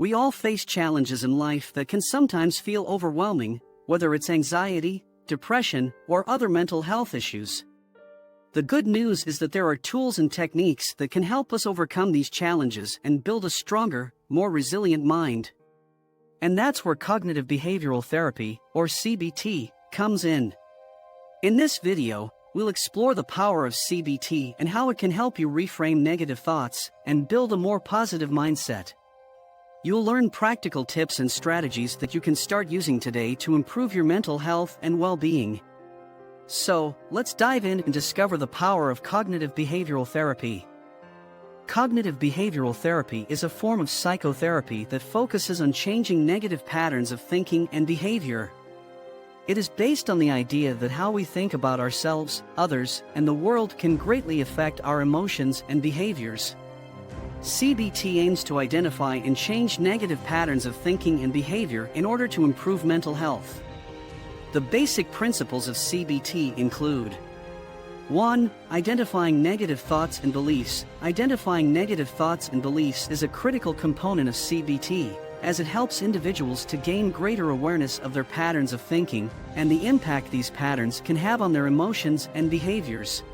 We all face challenges in life that can sometimes feel overwhelming, whether it's anxiety, depression, or other mental health issues. The good news is that there are tools and techniques that can help us overcome these challenges and build a stronger, more resilient mind. And that's where cognitive behavioral therapy, or CBT, comes in. In this video, we'll explore the power of CBT and how it can help you reframe negative thoughts and build a more positive mindset. You'll learn practical tips and strategies that you can start using today to improve your mental health and well-being. So, let's dive in and discover the power of cognitive behavioral therapy. Cognitive behavioral therapy is a form of psychotherapy that focuses on changing negative patterns of thinking and behavior. It is based on the idea that how we think about ourselves, others, and the world can greatly affect our emotions and behaviors. CBT aims to identify and change negative patterns of thinking and behavior in order to improve mental health. The basic principles of CBT include 1. Identifying negative thoughts and beliefs. Identifying negative thoughts and beliefs is a critical component of CBT, as it helps individuals to gain greater awareness of their patterns of thinking and the impact these patterns can have on their emotions and behaviors.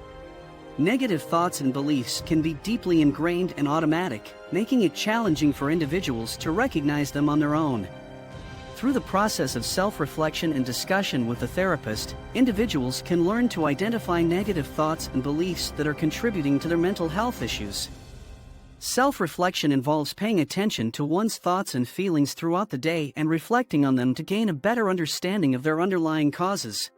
Negative thoughts and beliefs can be deeply ingrained and automatic, making it challenging for individuals to recognize them on their own. Through the process of self-reflection and discussion with a therapist, individuals can learn to identify negative thoughts and beliefs that are contributing to their mental health issues. Self-reflection involves paying attention to one's thoughts and feelings throughout the day and reflecting on them to gain a better understanding of their underlying causes.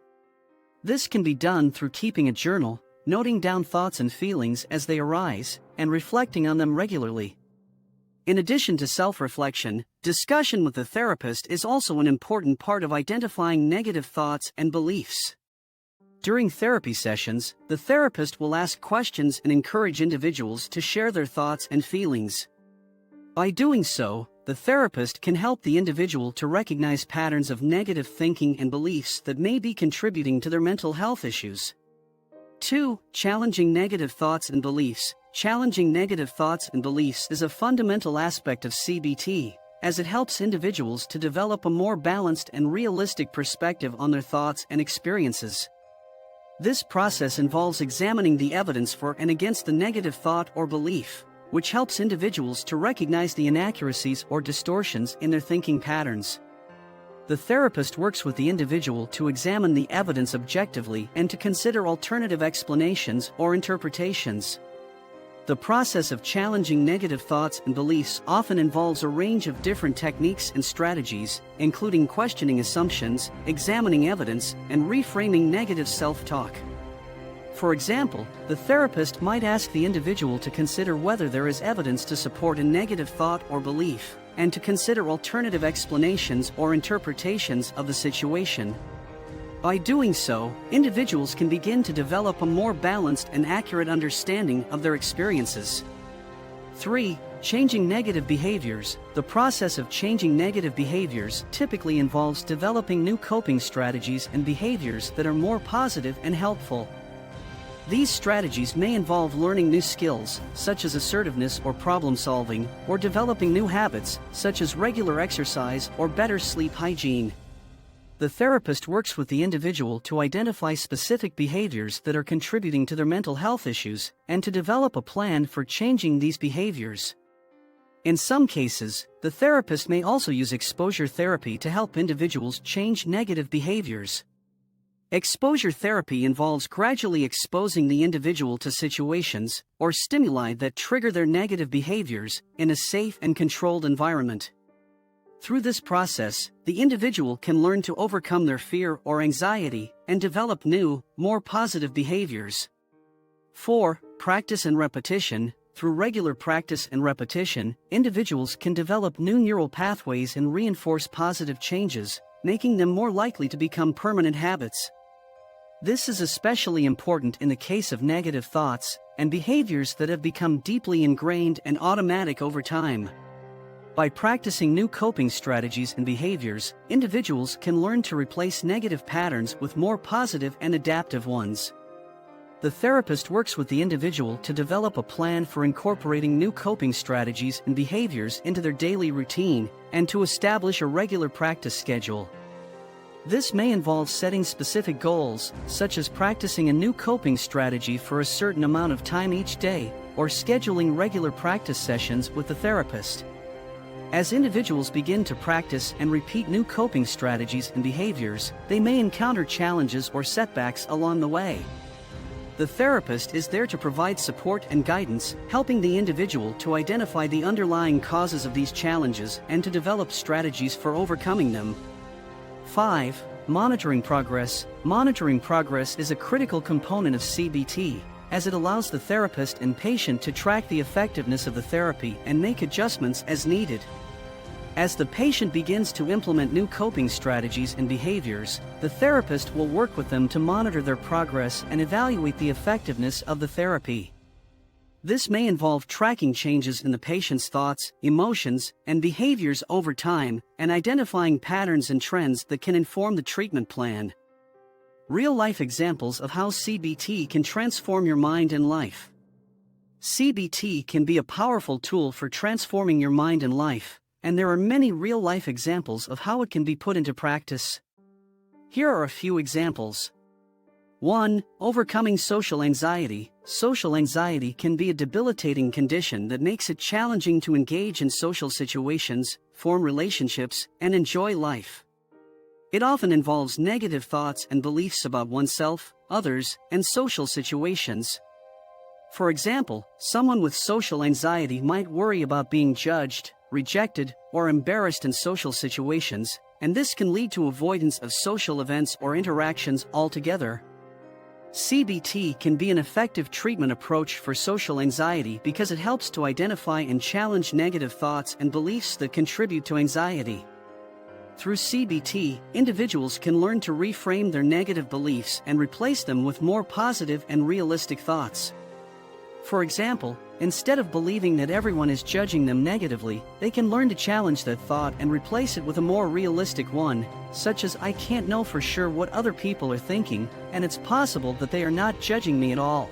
This can be done through keeping a journal, noting down thoughts and feelings as they arise, and reflecting on them regularly. In addition to self-reflection, discussion with a therapist is also an important part of identifying negative thoughts and beliefs. During therapy sessions, the therapist will ask questions and encourage individuals to share their thoughts and feelings. By doing so, the therapist can help the individual to recognize patterns of negative thinking and beliefs that may be contributing to their mental health issues. 2. Challenging negative thoughts and beliefs. Challenging negative thoughts and beliefs is a fundamental aspect of CBT, as it helps individuals to develop a more balanced and realistic perspective on their thoughts and experiences. This process involves examining the evidence for and against the negative thought or belief, which helps individuals to recognize the inaccuracies or distortions in their thinking patterns. The therapist works with the individual to examine the evidence objectively and to consider alternative explanations or interpretations. The process of challenging negative thoughts and beliefs often involves a range of different techniques and strategies, including questioning assumptions, examining evidence, and reframing negative self-talk. For example, the therapist might ask the individual to consider whether there is evidence to support a negative thought or belief, and to consider alternative explanations or interpretations of the situation. By doing so, individuals can begin to develop a more balanced and accurate understanding of their experiences. 3. Changing negative behaviors. The process of changing negative behaviors typically involves developing new coping strategies and behaviors that are more positive and helpful. These strategies may involve learning new skills, such as assertiveness or problem solving, or developing new habits, such as regular exercise or better sleep hygiene. The therapist works with the individual to identify specific behaviors that are contributing to their mental health issues and to develop a plan for changing these behaviors. In some cases, the therapist may also use exposure therapy to help individuals change negative behaviors. Exposure therapy involves gradually exposing the individual to situations or stimuli that trigger their negative behaviors in a safe and controlled environment. Through this process, the individual can learn to overcome their fear or anxiety and develop new, more positive behaviors. 4. Practice and repetition. Through regular practice and repetition, individuals can develop new neural pathways and reinforce positive changes, making them more likely to become permanent habits. This is especially important in the case of negative thoughts and behaviors that have become deeply ingrained and automatic over time. By practicing new coping strategies and behaviors, individuals can learn to replace negative patterns with more positive and adaptive ones. The therapist works with the individual to develop a plan for incorporating new coping strategies and behaviors into their daily routine and to establish a regular practice schedule. This may involve setting specific goals, such as practicing a new coping strategy for a certain amount of time each day, or scheduling regular practice sessions with the therapist. As individuals begin to practice and repeat new coping strategies and behaviors, they may encounter challenges or setbacks along the way. The therapist is there to provide support and guidance, helping the individual to identify the underlying causes of these challenges and to develop strategies for overcoming them. 5. Monitoring progress. Monitoring progress is a critical component of CBT, as it allows the therapist and patient to track the effectiveness of the therapy and make adjustments as needed. As the patient begins to implement new coping strategies and behaviors, the therapist will work with them to monitor their progress and evaluate the effectiveness of the therapy. This may involve tracking changes in the patient's thoughts, emotions, and behaviors over time, and identifying patterns and trends that can inform the treatment plan. Real-life examples of how CBT can transform your mind and life. CBT can be a powerful tool for transforming your mind and life, and there are many real-life examples of how it can be put into practice. Here are a few examples. 1. Overcoming social anxiety. Social anxiety can be a debilitating condition that makes it challenging to engage in social situations, form relationships, and enjoy life. It often involves negative thoughts and beliefs about oneself, others, and social situations. For example, someone with social anxiety might worry about being judged, rejected, or embarrassed in social situations, and this can lead to avoidance of social events or interactions altogether. CBT can be an effective treatment approach for social anxiety because it helps to identify and challenge negative thoughts and beliefs that contribute to anxiety. Through CBT, individuals can learn to reframe their negative beliefs and replace them with more positive and realistic thoughts. For example, instead of believing that everyone is judging them negatively, they can learn to challenge that thought and replace it with a more realistic one, such as "I can't know for sure what other people are thinking, and it's possible that they are not judging me at all."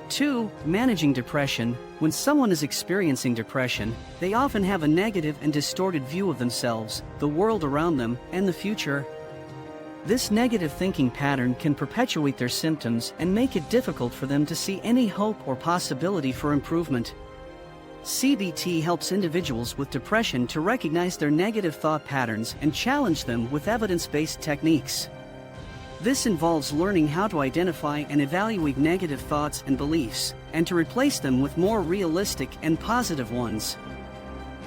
2. Managing depression. When someone is experiencing depression, they often have a negative and distorted view of themselves, the world around them, and the future. This negative thinking pattern can perpetuate their symptoms and make it difficult for them to see any hope or possibility for improvement. CBT helps individuals with depression to recognize their negative thought patterns and challenge them with evidence-based techniques. This involves learning how to identify and evaluate negative thoughts and beliefs, and to replace them with more realistic and positive ones.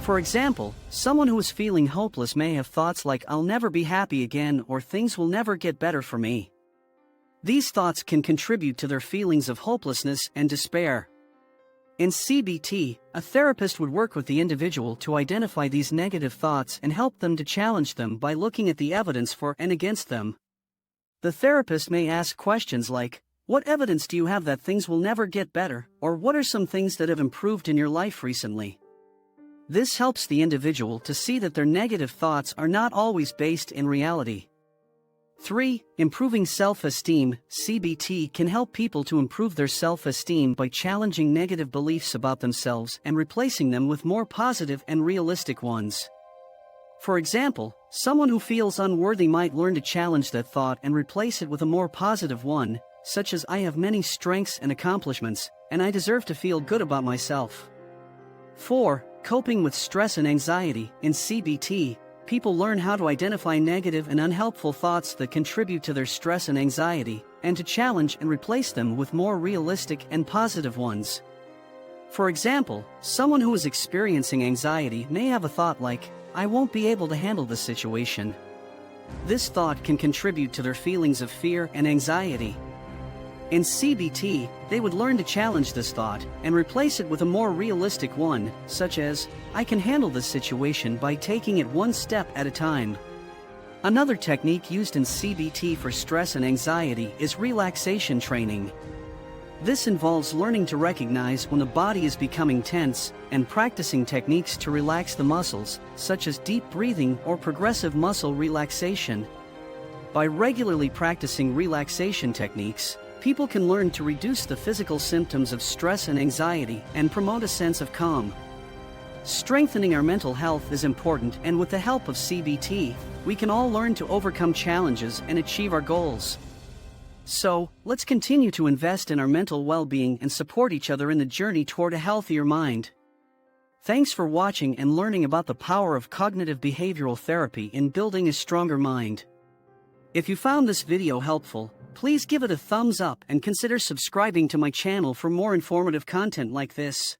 For example, someone who is feeling hopeless may have thoughts like "I'll never be happy again" or "things will never get better for me." These thoughts can contribute to their feelings of hopelessness and despair. In CBT, a therapist would work with the individual to identify these negative thoughts and help them to challenge them by looking at the evidence for and against them. The therapist may ask questions like, "What evidence do you have that things will never get better?" or "What are some things that have improved in your life recently?" This helps the individual to see that their negative thoughts are not always based in reality. 3. Improving self-esteem. CBT can help people to improve their self-esteem by challenging negative beliefs about themselves and replacing them with more positive and realistic ones. For example, someone who feels unworthy might learn to challenge that thought and replace it with a more positive one, such as "I have many strengths and accomplishments, and I deserve to feel good about myself." 4. Coping with stress and anxiety. In CBT, people learn how to identify negative and unhelpful thoughts that contribute to their stress and anxiety, and to challenge and replace them with more realistic and positive ones. For example, someone who is experiencing anxiety may have a thought like, "I won't be able to handle this situation." This thought can contribute to their feelings of fear and anxiety. In CBT, they would learn to challenge this thought and replace it with a more realistic one, such as, "I can handle this situation by taking it one step at a time." Another technique used in CBT for stress and anxiety is relaxation training. This involves learning to recognize when the body is becoming tense and practicing techniques to relax the muscles, such as deep breathing or progressive muscle relaxation. By regularly practicing relaxation techniques, people can learn to reduce the physical symptoms of stress and anxiety and promote a sense of calm. Strengthening our mental health is important, and with the help of CBT, we can all learn to overcome challenges and achieve our goals. So, let's continue to invest in our mental well-being and support each other in the journey toward a healthier mind. Thanks for watching and learning about the power of cognitive behavioral therapy in building a stronger mind. If you found this video helpful, please give it a thumbs up and consider subscribing to my channel for more informative content like this.